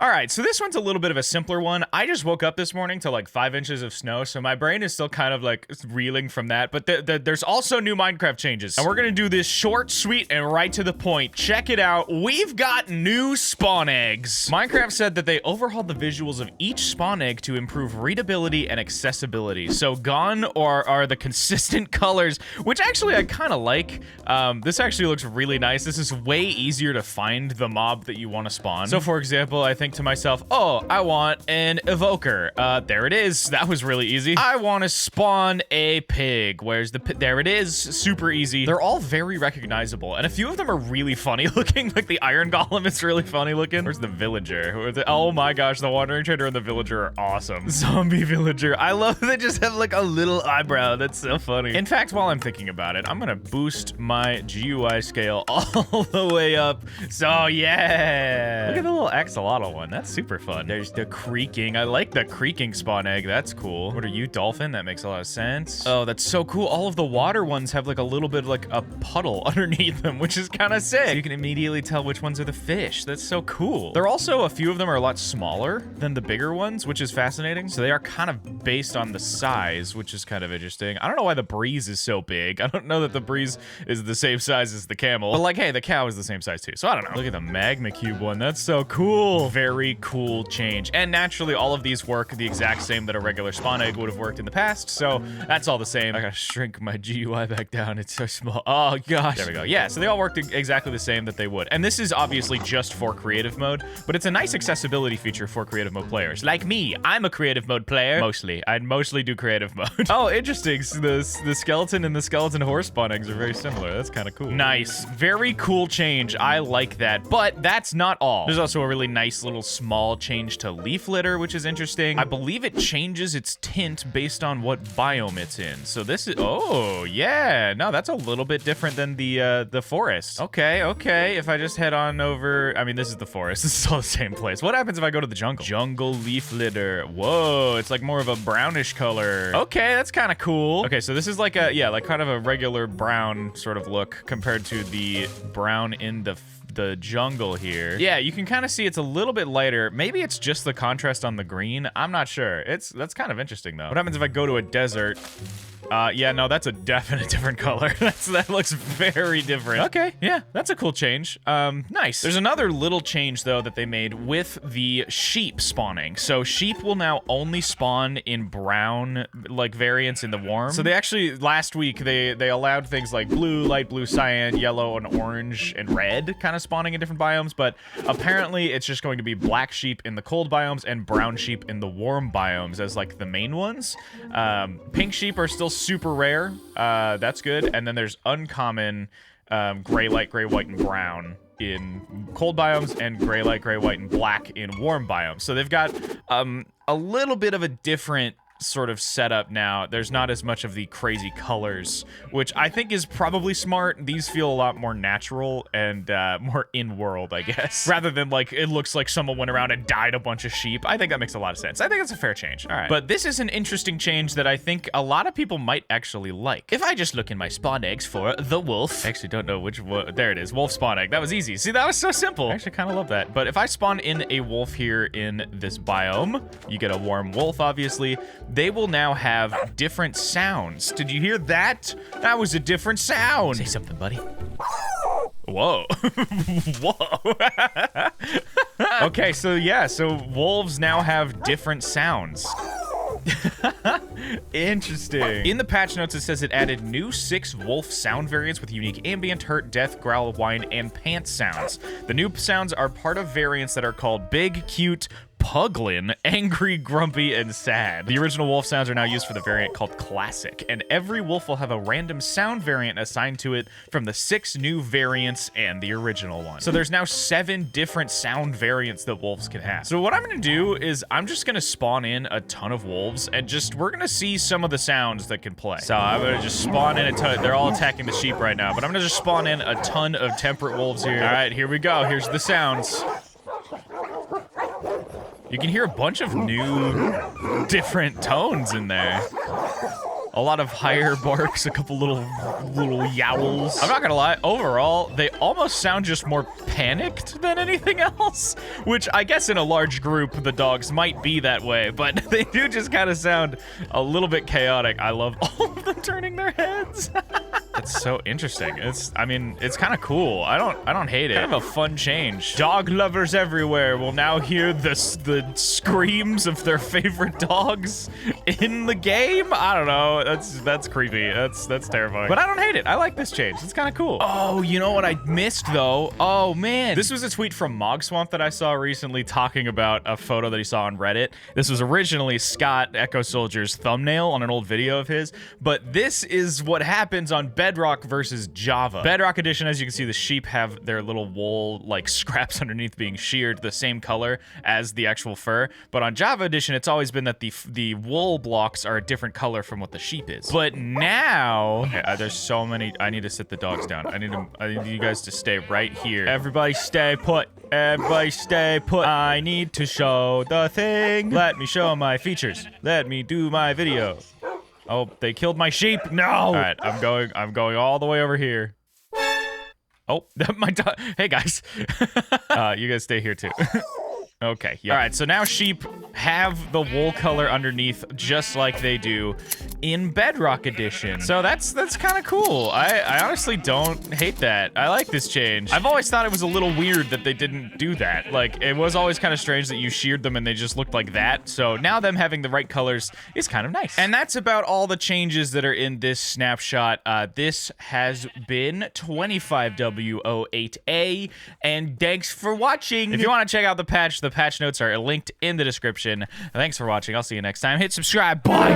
All right, so this one's a little bit of a simpler one. I just woke up this morning to like 5 inches of snow, so my brain is still kind of like reeling from that. But there's also new Minecraft changes. And we're gonna do this short, sweet, and right to the point. Check it out. We've got new spawn eggs. Minecraft said that they overhauled the visuals of each spawn egg to improve readability and accessibility. So gone are the consistent colors, which actually I kind of like. This actually looks really nice. This is way easier to find the mob that you want to spawn. So for example, I think to myself, oh, I want an evoker. There it is. That was really easy. I want to spawn a pig. Where's the pig? There it is. Super easy. They're all very recognizable, and a few of them are really funny looking. Like the iron golem is really funny looking. Where's the villager? Oh my gosh, the wandering trader and the villager are awesome. Zombie villager. I love they just have like a little eyebrow. That's so funny. In fact, while I'm thinking about it, I'm gonna boost my GUI scale all the way up. So yeah. Look at the little axolotl one. That's super fun. There's the creaking. I like the creaking spawn egg. That's cool. What are you, dolphin? That makes a lot of sense. Oh, that's so cool. All of the water ones have like a little bit like a puddle underneath them, which is kind of sick. So you can immediately tell which ones are the fish. That's so cool. There are also a few of them are a lot smaller than the bigger ones, which is fascinating. So they are kind of based on the size, which is kind of interesting. I don't know why the breeze is so big. I don't know that the breeze is the same size as the camel, but like, hey, the cow is the same size too. So I don't know. Look at the magma cube one. That's so cool. Very cool change. And naturally, all of these work the exact same that a regular spawn egg would have worked in the past. So that's all the same. I gotta shrink my GUI back down. It's so small. Oh gosh. There we go. Yeah, so they all worked exactly the same that they would. And this is obviously just for creative mode, but it's a nice accessibility feature for creative mode players. Like me, I'm a creative mode player. Mostly. I'd mostly do creative mode. Oh, interesting. So the skeleton and the skeleton horse spawn eggs are very similar. That's kind of cool. Nice. Very cool change. I like that. But that's not all. There's also a really nice little small change to leaf litter, which is interesting. I believe it changes its tint based on what biome it's in. So this is, oh yeah, no, that's a little bit different than the forest. Okay. If I just head on over, I mean, this is the forest. This is all the same place. What happens if I go to the jungle? Jungle leaf litter. Whoa, it's like more of a brownish color. Okay, that's kind of cool. Okay, so this is like a, yeah, like kind of a regular brown sort of look compared to the brown in the jungle here. Yeah, you can kind of see it's a little bit lighter. Maybe it's just the contrast on the green. I'm not sure. That's kind of interesting though. What happens if I go to a desert? Yeah, no, that's a definite different color. That looks very different. Okay, yeah, that's a cool change. Nice. There's another little change though that they made with the sheep spawning. So sheep will now only spawn in brown like variants in the warm. So they actually last week they allowed things like blue, light blue, cyan, yellow, and orange and red kind of spawning in different biomes, but apparently it's just going to be black sheep in the cold biomes and brown sheep in the warm biomes as like the main ones. Pink sheep are still super rare. That's good. And then there's uncommon gray, light, gray, white, and brown in cold biomes and gray, light, gray, white, and black in warm biomes. So they've got a little bit of a different sort of setup now. There's not as much of the crazy colors, which I think is probably smart. These feel a lot more natural and more in-world, I guess, rather than like it looks like someone went around and dyed a bunch of sheep. I think that makes a lot of sense. I think that's a fair change. All right, but this is an interesting change that I think a lot of people might actually like. If I just look in my spawn eggs for the wolf, I actually don't know which one. There it is, wolf spawn egg. That was easy. See, that was so simple. I actually kind of love that. But if I spawn in a wolf here in this biome, you get a warm wolf, obviously. They will now have different sounds. Did you hear that? That was a different sound. Say something, buddy. Whoa. Whoa. Okay, so yeah, so wolves now have different sounds. Interesting. In the patch notes, it says it added new 6 wolf sound variants with unique ambient, hurt, death, growl, whine, and pant sounds. The new sounds are part of variants that are called big, cute, Puglin, angry, grumpy, and sad. The original wolf sounds are now used for the variant called Classic, and every wolf will have a random sound variant assigned to it from the 6 new variants and the original one. So there's now 7 different sound variants that wolves can have. So what I'm gonna do is I'm just gonna spawn in a ton of wolves and we're gonna see some of the sounds that can play. So I'm gonna just spawn in a ton. They're all attacking the sheep right now, but I'm gonna just spawn in a ton of temperate wolves here. All right, here we go. Here's the sounds. You can hear a bunch of new different tones in there. A lot of higher barks, a couple little yowls. I'm not gonna lie, overall, they almost sound just more panicked than anything else, which I guess in a large group, the dogs might be that way, but they do just kind of sound a little bit chaotic. I love all of them turning their heads. It's so interesting. I mean, it's kind of cool. I don't hate it. Kind of a fun change. Dog lovers everywhere will now hear the screams of their favorite dogs in the game. I don't know. That's creepy. That's terrifying. But I don't hate it. I like this change. It's kind of cool. Oh, you know what I missed though? Oh man. This was a tweet from Mogswamp that I saw recently talking about a photo that he saw on Reddit. This was originally Scott Echo Soldier's thumbnail on an old video of his, but this is what happens on Bedrock versus Java. Bedrock Edition, as you can see, the sheep have their little wool like scraps underneath being sheared the same color as the actual fur, but on Java Edition, it's always been that the wool blocks are a different color from what the sheep is. But now, okay, there's so many. I need to sit the dogs down. I need you guys to stay right here. Everybody stay put. Everybody stay put. I need to show the thing. Let me show my features. Let me do my video. Oh, they killed my sheep. No. All right, I'm going all the way over here. Oh, my dog. Hey guys. You guys stay here too. Okay, yeah. All right, so now sheep have the wool color underneath just like they do in Bedrock Edition. So that's kind of cool. I honestly don't hate that. I like this change. I've always thought it was a little weird that they didn't do that. Like, it was always kind of strange that you sheared them and they just looked like that. So now them having the right colors is kind of nice. And that's about all the changes that are in this snapshot. This has been 25W08A, and thanks for watching. If you want to check out the patch notes are linked in the description. Thanks for watching. I'll see you next time. Hit subscribe. Bye.